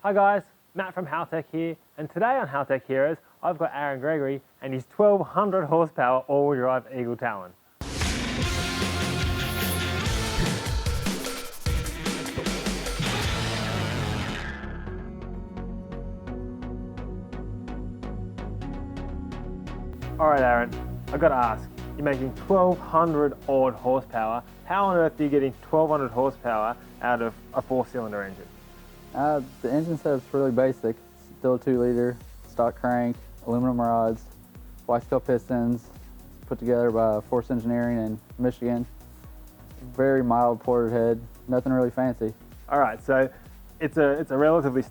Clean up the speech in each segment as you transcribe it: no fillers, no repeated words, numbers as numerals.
Hi guys, Matt from Haltech here, and today on Haltech Heroes, I've got Aaron Gregory and his 1200 horsepower all-wheel drive Eagle Talon. Alright Aaron, I've got to ask, you're making 1200 odd horsepower. How on earth are you getting 1200 horsepower out of a 4-cylinder engine? The engine setup's really basic. Still a 2-liter, stock crank, aluminum rods, Waye pistons, put together by Force Engineering in Michigan. Very mild ported head, nothing really fancy. All right, so it's a relatively,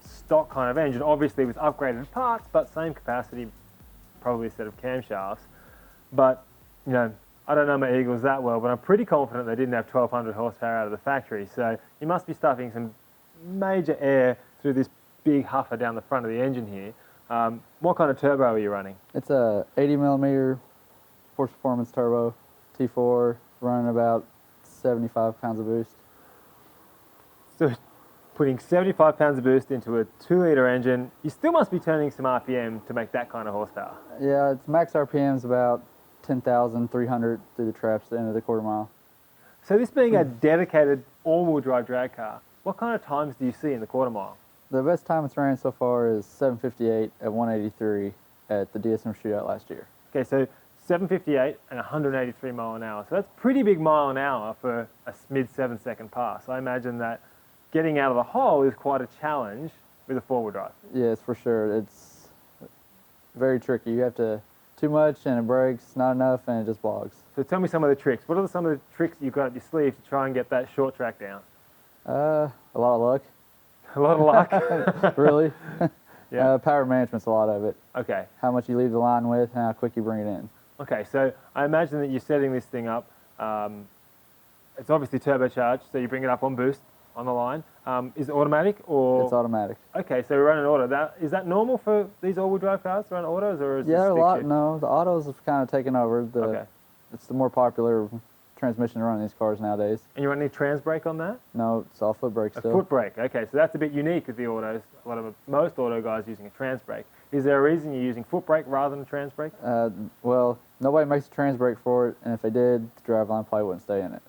stock kind of engine, obviously with upgraded parts, but same capacity, probably a set of camshafts. But you know, I don't know my Eagles that well, but I'm pretty confident they didn't have 1200 horsepower out of the factory. So you must be stuffing some major air through this big huffer down the front of the engine here. What kind of turbo are you running? It's a 80mm Force Performance turbo, T4, running about 75 pounds of boost. So putting 75 pounds of boost into a 2-liter engine, you still must be turning some RPM to make that kind of horsepower. Yeah, its max RPM's about 10,300 through the traps at the end of the quarter mile. So this being a dedicated all-wheel drive drag car, what kind of times do you see in the quarter mile? The best time it's ran so far is 7:58 at 183 at the DSM Shootout last year. Okay, so 7:58 and 183 mile an hour. So that's pretty big mile an hour for a mid 7-second pass. I imagine that getting out of the hole is quite a challenge with a 4-wheel drive. Yes, for sure. It's very tricky. You have to, too much and it breaks, not enough and it just bogs. So tell me some of the tricks. What are some of the tricks you've got up your sleeve to try and get that short track down? A lot of luck. A lot of luck? Really? Yeah. Power management's a lot of it. Okay. How much you leave the line with and how quick you bring it in. Okay, so I imagine that you're setting this thing up. It's obviously turbocharged, so you bring it up on boost on the line. Is it automatic or? It's automatic. Okay, so we run an auto. Is that normal for these all-wheel drive cars to run autos, or is Yeah, this a lot. shift? No, the autos have kind of taken over. Okay. It's the more popular transmission to run in these cars nowadays. And you run any trans brake on that? No, it's all foot brake still. A foot brake. Okay, so that's a bit unique with the autos. Most auto guys using a trans brake. Is there a reason you're using foot brake rather than a trans brake? Well, nobody makes a trans brake for it, and if they did, the driveline probably wouldn't stay in it.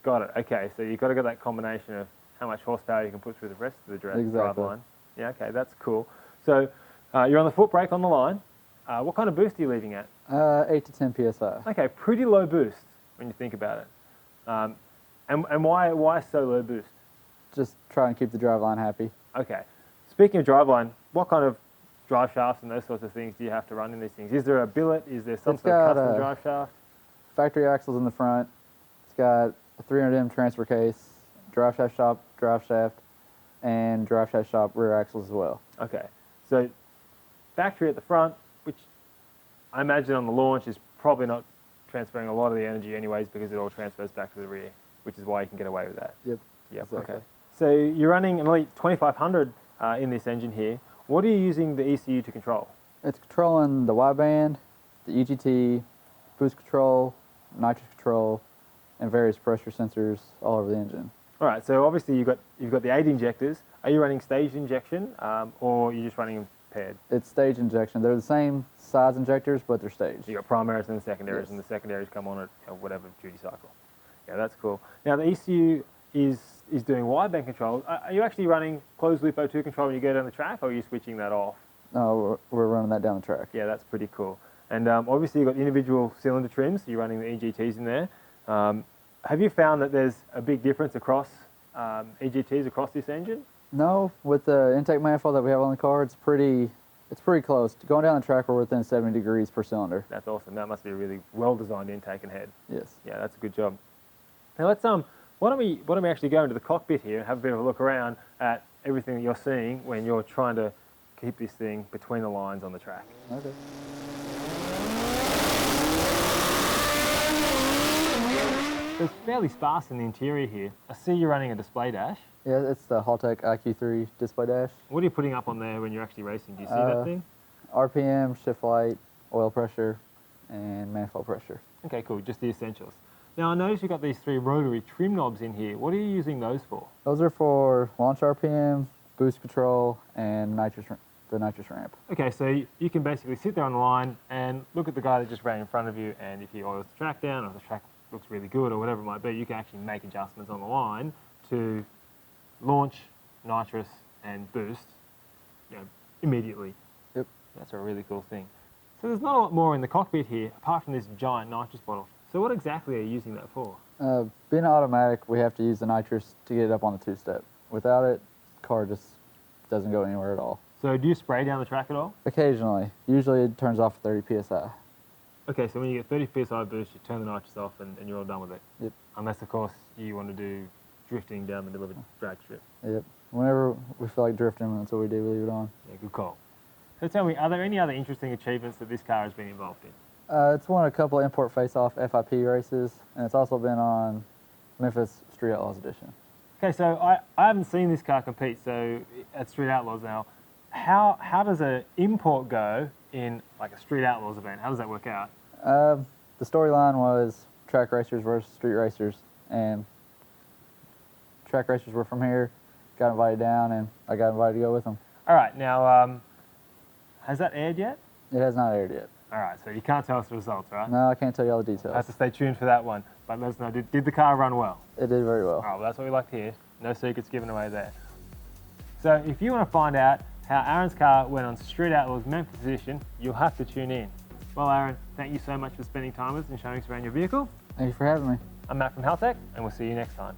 Got it. Okay, so you've got to get that combination of how much horsepower you can put through the rest of the driveline. Yeah, okay, that's cool. So you're on the foot brake on the line. What kind of boost are you leaving at? 8 to 10 psi. Okay, pretty low boost when you think about it. And why so low boost? Just try and keep the driveline happy. Okay. Speaking of driveline, what kind of drive shafts and those sorts of things do you have to run in these things? Is there a billet? Is there some sort of custom drive shaft? Factory axles in the front. It's got a 300M transfer case, drive shaft shop, and drive shaft shop rear axles as well. Okay. So factory at the front, which I imagine on the launch is probably not transferring a lot of the energy anyways because it all transfers back to the rear, which is why you can get away with that. Yep. Exactly. Okay. So you're running an Elite 2500 in this engine here. What are you using the ECU to control? It's controlling the wideband, the EGT, boost control, nitrous control, and various pressure sensors all over the engine. All right. So obviously you've got the 8 injectors. Are you running staged injection, or are you just running them paired? It's stage injection. They're the same size injectors, but they're staged. You got primaries and the secondaries, Yes. and the secondaries come on at whatever duty cycle. Yeah, that's cool. Now the ECU is doing wideband control. Are you actually running closed loop O2 control when you go down the track, or are you switching that off? No, we're running that down the track. Yeah, that's pretty cool. And obviously you've got individual cylinder trims. You're running the EGTs in there. Have you found that there's a big difference across EGTs across this engine? No, with the intake manifold that we have on the car, it's pretty close. Going down the track, we're within 70 degrees per cylinder. That's awesome. That must be a really well-designed intake and head. Yes. Yeah, that's a good job. Now let's why don't we actually go into the cockpit here and have a bit of a look around at everything that you're seeing when you're trying to keep this thing between the lines on the track. Okay. It's fairly sparse in the interior here. I see you're running a display dash. Yeah, it's the Haltech IQ3 display dash. What are you putting up on there when you're actually racing? Do you see that thing? RPM, shift light, oil pressure, and manifold pressure. Okay, cool. Just the essentials. Now, I noticed you've got these 3 rotary trim knobs in here. What are you using those for? Those are for launch RPM, boost control, and the nitrous ramp. Okay, so you can basically sit there on the line and look at the guy that just ran in front of you, and if he oils the track down or the track looks really good or whatever it might be, you can actually make adjustments on the line to launch, nitrous, and boost, immediately. Yep. That's a really cool thing. So there's not a lot more in the cockpit here, apart from this giant nitrous bottle. So what exactly are you using that for? Being automatic, we have to use the nitrous to get it up on the two-step. Without it, the car just doesn't go anywhere at all. So do you spray down the track at all? Occasionally. Usually it turns off at 30 psi. Okay, so when you get 30 psi boost, you turn the nitrous off and you're all done with it. Yep. Unless, of course, you want to do drifting down the middle of a drag strip. Yep. Whenever we feel like drifting, that's what we do. We leave it on. Yeah, good call. So tell me, are there any other interesting achievements that this car has been involved in? It's won a couple of import face-off FIP races, and it's also been on Memphis Street Outlaws edition. Okay, so I haven't seen this car compete, so at Street Outlaws now. How does an import go in like a Street Outlaws event? How does that work out? The storyline was track racers versus street racers, and track racers were from here, got invited down, and I got invited to go with them. All right, now, has that aired yet? It has not aired yet. All right, so you can't tell us the results, right? No, I can't tell you all the I details. have to stay tuned for that one. But let us know, did the car run well? It did very well. All right, well, that's what we like to hear. No secrets given away there. So if you want to find out how Aaron's car went on Street Outlaws Memphis edition, you'll have to tune in. Well, Aaron, thank you so much for spending time with us and showing us around your vehicle. Thank you for having me. I'm Matt from Haltech, and we'll see you next time.